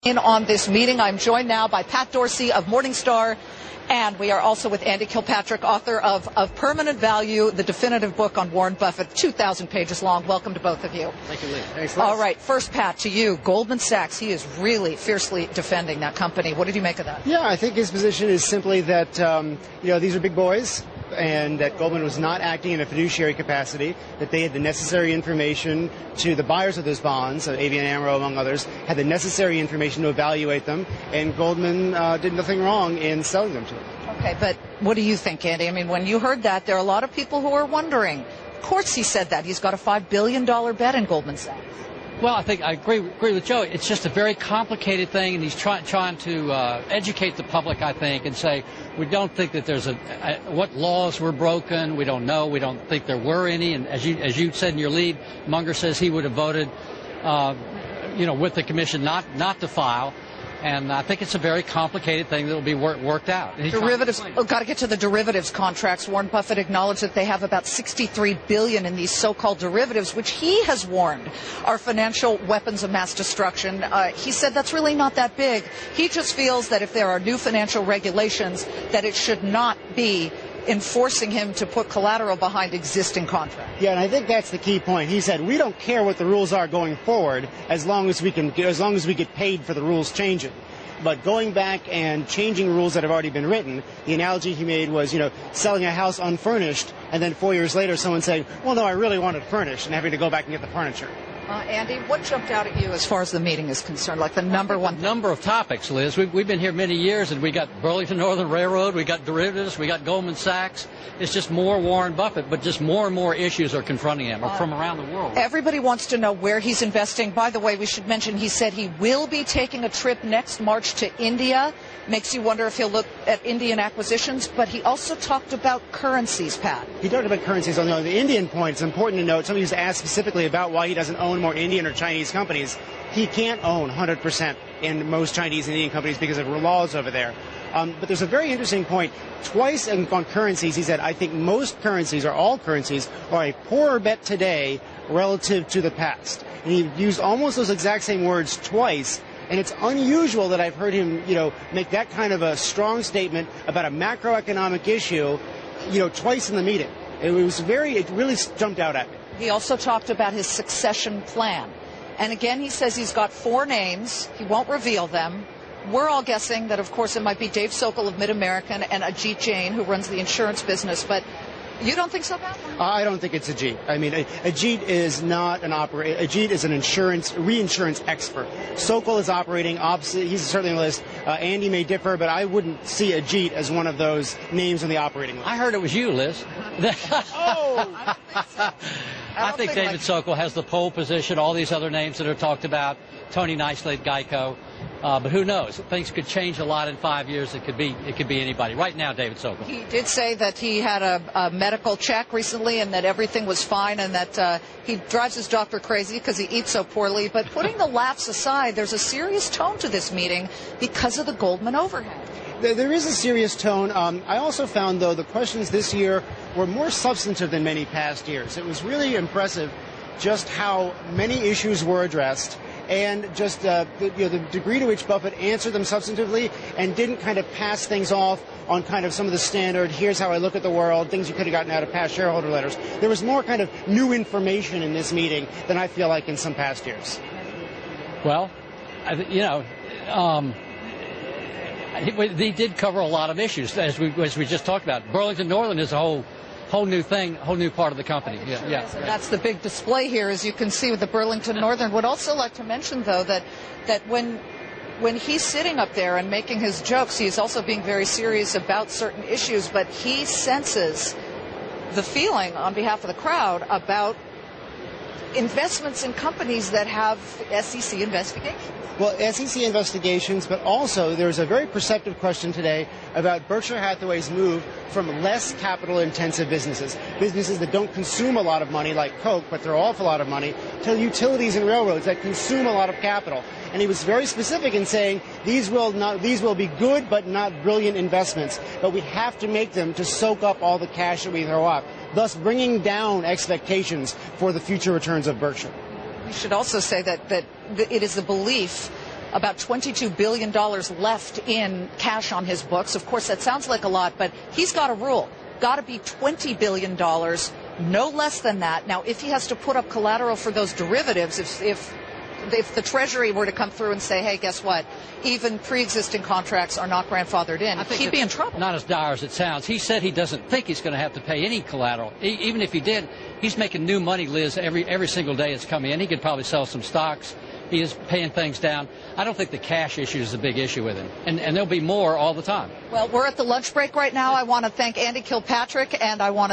In on this meeting, I'm joined now by Pat Dorsey of Morningstar, and we are also with Andy Kilpatrick, author of Permanent Value, the definitive book on Warren Buffett, 2,000 pages long. Welcome to both of you. Thank you, Lee. Thanks, Liz. All right, first, Pat, to you. Goldman Sachs, he is really fiercely defending that company. What did you make of that? Yeah, I think his position is simply that, these are big boys, and that Goldman was not acting in a fiduciary capacity, that they had the necessary information to the buyers of those bonds, ABN AMRO among others, had the necessary information to evaluate them, and Goldman did nothing wrong in selling them to them. Okay, but what do you think, Andy? I mean, when you heard that, there are a lot of people who are wondering. Of course he said that. He's got a $5 billion bet in Goldman Sachs. Well, I think I agree with Joe. It's just a very complicated thing, and he's trying to educate the public, I think, and say we don't think that there's what laws were broken. We don't know. We don't think there were any. And as you said in your lead, Munger says he would have voted, with the commission not to file. And I think it's a very complicated thing that will be worked out. Derivatives. Got to get to the derivatives contracts. Warren Buffett acknowledged that they have about $63 billion in these so-called derivatives, which he has warned are financial weapons of mass destruction. He said that's really not that big. He just feels that if there are new financial regulations, that it should not be enforcing him to put collateral behind existing contracts. Yeah, and I think that's the key point. He said we don't care what the rules are going forward as long as we get paid for the rules changing. But going back and changing rules that have already been written, the analogy he made was, selling a house unfurnished, and then 4 years later someone saying, well, no, I really want it furnished, and having to go back and get the furniture. Andy, what jumped out at you as far as the meeting is concerned, like the number one? Number of topics, Liz. We've been here many years, and we got Burlington Northern Railroad, we got derivatives, we got Goldman Sachs. It's just more Warren Buffett, but just more and more issues are confronting him from around the world. Everybody wants to know where he's investing. By the way, we should mention he said he will be taking a trip next March to India. Makes you wonder if he'll look at Indian acquisitions, but he also talked about currencies, Pat. He talked about currencies. On the Indian point, it's important to note, somebody who's asked specifically about why he doesn't own more Indian or Chinese companies. He can't own 100% in most Chinese and Indian companies because of laws over there. But there's a very interesting point. Twice on currencies, he said, I think most currencies, or all currencies, are a poorer bet today relative to the past. And he used almost those exact same words twice. And it's unusual that I've heard him, make that kind of a strong statement about a macroeconomic issue, twice in the meeting. It really jumped out at me. He also talked about his succession plan. And again, he says he's got 4 names. He won't reveal them. We're all guessing that, of course, it might be Dave Sokol of Mid-American and Ajit Jain, who runs the insurance business. But you don't think so, Pat? I don't think it's Ajit. I mean, Ajit is not an operator. Ajit is an reinsurance expert. Sokol is operating opposite. He's certainly on the list. Andy may differ, but I wouldn't see Ajit as one of those names on the operating list. I heard it was you, Liz. Oh! I think David Sokol has the pole position, all these other names that are talked about, Tony Nicely at Geico. But who knows? Things could change a lot in 5 years. It could be anybody. Right now, David Sokol. He did say that he had a medical check recently and that everything was fine and that he drives his doctor crazy because he eats so poorly. But putting the laughs aside, there's a serious tone to this meeting because of the Goldman overhang. There is a serious tone. I also found, though, the questions this year were more substantive than many past years. It was really impressive just how many issues were addressed and just the degree to which Buffett answered them substantively and didn't kind of pass things off on kind of some of the standard, here's how I look at the world, things you could have gotten out of past shareholder letters. There was more kind of new information in this meeting than I feel like in some past years. Well, he did cover a lot of issues, as we just talked about. Burlington Northern is a whole new thing, whole new part of the company. Yeah. That's the big display here, as you can see with the Burlington Northern. Would also like to mention, though, that when he's sitting up there and making his jokes, he's also being very serious about certain issues, but he senses the feeling on behalf of the crowd about investments in companies that have SEC investigations. Well, SEC investigations, but also there's a very perceptive question today about Berkshire Hathaway's move from less capital-intensive businesses that don't consume a lot of money like Coke, but they're an awful lot of money, to utilities and railroads that consume a lot of capital. And he was very specific in saying these will be good but not brilliant investments, but we have to make them to soak up all the cash that we throw up, thus bringing down expectations for the future returns of Berkshire. We should also say that it is the belief about $22 billion left in cash on his books. Of course, that sounds like a lot, but he's got a rule. Got to be $20 billion, no less than that. Now, if he has to put up collateral for those derivatives, if the Treasury were to come through and say, hey, guess what, even pre-existing contracts are not grandfathered in, he'd be in trouble. Not as dire as it sounds. He said he doesn't think he's going to have to pay any collateral. Even if he did, he's making new money, Liz, every single day it's coming in. He could probably sell some stocks. He is paying things down. I don't think the cash issue is a big issue with him. And there'll be more all the time. Well, we're at the lunch break right now. I want to thank Andy Kilpatrick, and I want to